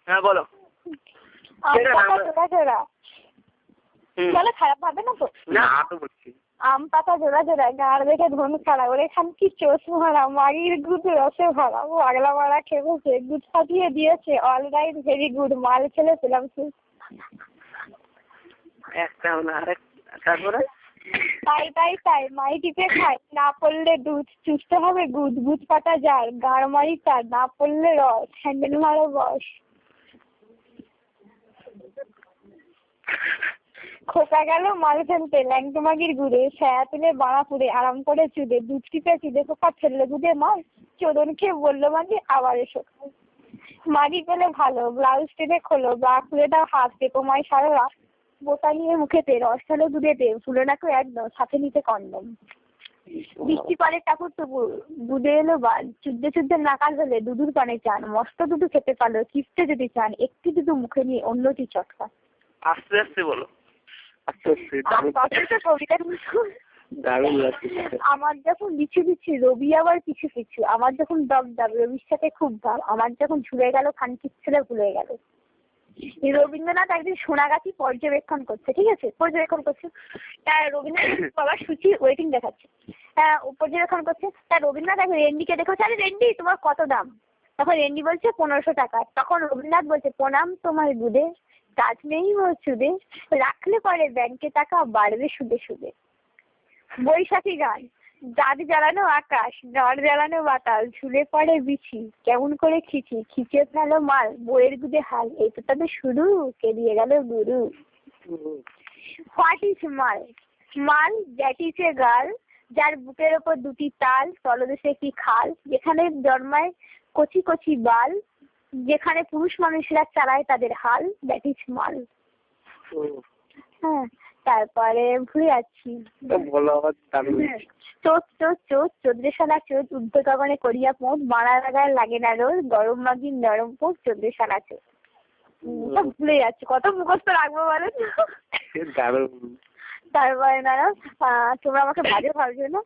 হ্যাঁ বলো। খারাপ ভাবে না তো? না তো বলছি আম পাতা জোড়া জোড়া, গাড় দেখে ধনু ছাড়া, ওর এখান কি চোষ ভরা, মাগির গুড রসে ভরা, ও আগলা মারা খেপেছে, গুড ফাটিয়ে দিয়েছে, অল রাইট ভেরি গুড, মাল ছেলে পেলাম। একটা না আরেক, তারপরে তাই তাই তাই মাই টিপে খায়, না পড়লে দুধ, চুষতে হবে গুদ, গুদ পাতা যার, গাড় মারি তার, না পড়লে রস, হ্যান্ডেল মারো বস। খোকা গেল মাল ফেলতে ল্যাংটো মাগির গুড়ে, ছায়া তুলে বাড়া পুড়ে আরাম করে চুদে, দুধ টিপে চিদে খোকা ফেললে দুধে মার, চোদন খেয়ে বললো মাগি আবার এসো। মাগি পেলে ভালো, ব্লাউজ টেনে খোলো, ব্রা খুলে দাও হাত, টেপোমায় সারো রাত, বোতা নিয়ে মুখেতে, রস ঢালো দুধেতে, ফুলে নাকো একদম, সাথে নিতে কন্ডম। বৃষ্টি পরে ঠাকুর তবু দুধে এলো বাল, চুদ্দে চুদ্দে নাকাল হলে দুধুর পানে চান, মস্ত দুধু খেতে পারলো চিপতে যদি চান, একটি দুধু মুখে নিয়ে অন্যটি চটকা। আস্তে আস্তে বলো। আমার যখন বিছু বিছু রবি আবার পিছু পিছু, আমার যখন দব দব রবির সাথে খুব ভাব, আমার যখন ঝুলে গেল খানকির ছেলে ভুলে গেল। রবীন্দ্রনাথ একদিন সোনাগাছি পর্যবেক্ষণ করছে, ঠিক আছে, পর্যবেক্ষণ করছে, রবীন্দ্রনাথ বাবার সূচি ওয়েটিং দেখাচ্ছে, পর্যবেক্ষণ করছে, রবীন্দ্রনাথ এক রেন্ডিকে দেখেছে, আরে রেন্ডি তোমার কত দাম? তখন রেন্ডি বলছে 1500 টাকা। তখন রবীন্দ্রনাথ বলছে প্রণাম তোমার দুধে, কাজ নেই ও সুদে, রাখলে পরে ব্যাংকে টাকা বাড়বে সুদে সুদে। বৈশাখী গান, দাঁত জ্বালানো আকাশ, নড় জ্বালানো বাতাস, ঝুলে পড়ে বিছি, কেমন করে খিচি, খিচে ফেলো মাল, বইয়ের গুদে হাল, এই তো তবে শুরু, কে দিয়ে গেল গুরু। হোয়াট ইজ মাল? মাল দ্যাট ইজ এ গার্ল, যার বুকের ওপর দুটি তাল, তলদেশে একটি খাল, যেখানে জন্মায় কচি কচি বাল, যেখানে পুরুষ মানুষরা চালায় তাদের হাল, দ্যাট ইজ মাল। হ্যাঁ, তারপরে ভুলে যাচ্ছি। চোদ চোদ চোদ, চোদ্দে শালা চোদ, উদ্ধ গগনে করিয়া পোঁত, বাড়া লাগায় লাগে না রোদ, গরম মাগির নরম পোঁত, চোদ্দে শালা চোদ। সব ভুলে যাচ্ছি, কত মুখস্থ রাখবো বলো। তারপরে না তোমরা আমাকে বাজে ভাবছো না?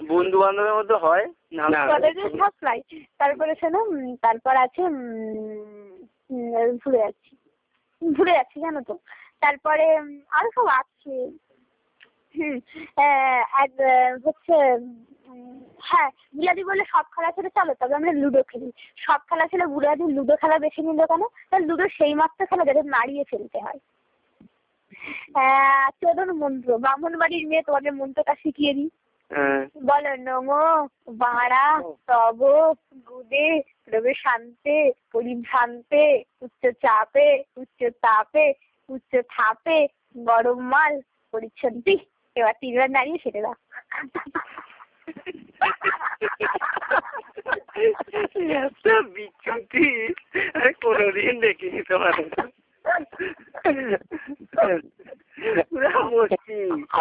বন্ধু বান্ধবের মধ্যে হয় না। তারপরে শোনো, তারপর আছে ভুলে যাচ্ছি জানো তো। তারপরে আরো সব আছে। হচ্ছে হ্যাঁ, বুলাদি বলে সব খেলা ছেড়ে চলো তবে আমরা লুডো খেলি। সব খেলা ছেড়ে বুলাদি লুডো খেলা বেছে নিল কেন? তাহলে লুডো সেই মাত্র খেলা যাদের নাড়িয়ে ফেলতে হয়। চোদন মন্ত্র, ব্রাহ্মণ বাড়ির মেয়ে তোমাদের মন্ত্রটা শিখিয়ে দিই। বলো নমো বাড়া তব গুদে রবে শান্তে পরিভ্রান্তে উচ্চ চাপে উচ্চ তাপে উচ্চ থাপে গরম মাল পরিচ্ছন্তি। এবার 3 বার দাঁড়িয়ে সেটা দাও। বিচ্ছুতি কোনদিন দেখিনি তোমার।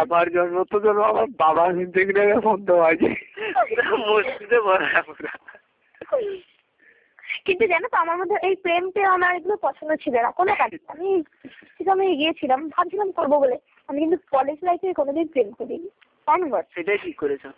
আমার জন্ম তো ধরো আমার বাবা থেকে বন্ধ আছে, মসজিদে বলা। কিন্তু জানো তো আমার মধ্যে এই প্রেমটা আমার এগুলো পছন্দ ছিল না কোনো কাজে। আমি গিয়েছিলাম ভাবছিলাম করবো বলে, আমি কিন্তু কলেজ লাইফে কোনোদিন প্রেম করিনি। সেটাই ঠিক করেছো।